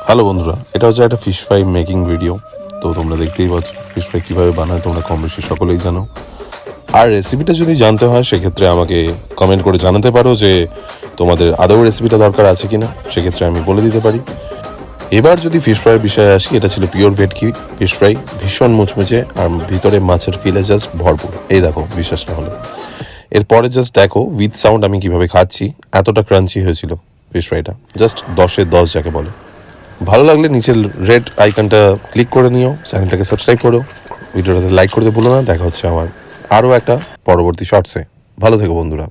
Hello বন্ধুরা, এটা হচ্ছে একটা ফিশ ফ্রাই মেকিং ভিডিও। তো তোমরা দেখতেই পাচ্ছ ফিশ ফ্রাই কীভাবে বানায়, তোমরা কম বেশি সকলেই জানো। আর রেসিপিটা যদি জানতে হয় সেক্ষেত্রে আমাকে কমেন্ট করে জানাতে পারো যে তোমাদের আদৌ রেসিপিটা দরকার আছে কি না, সেক্ষেত্রে আমি বলে দিতে পারি। এবার যদি ফিশ ফ্রাইয়ের বিষয়ে আসি, এটা ছিল পিওর ভেটকি ফিশ ফ্রাই, ভীষণ মুচমুচে আর ভিতরে মাছের ফিলে জাস্ট ভরপুর। এই দেখো, বিশ্বাস না হলে এরপরে জাস্ট দেখো উইথ সাউন্ড আমি কিভাবে খাচ্ছি, এতটা ক্রাঞ্চি হয়েছিল ফিশ ফ্রাইটা, জাস্ট 10-এ 10 যাকে বলে। ভালো লাগলে নিচের রেড আইকনটা ক্লিক করে নিও, চ্যানেলটাকে সাবস্ক্রাইব করো, ভিডিওটাতে লাইক করতে ভুলো না। দেখা হচ্ছে আমার আরও একটা পরবর্তী শর্টসে। ভালো থেকো বন্ধুরা।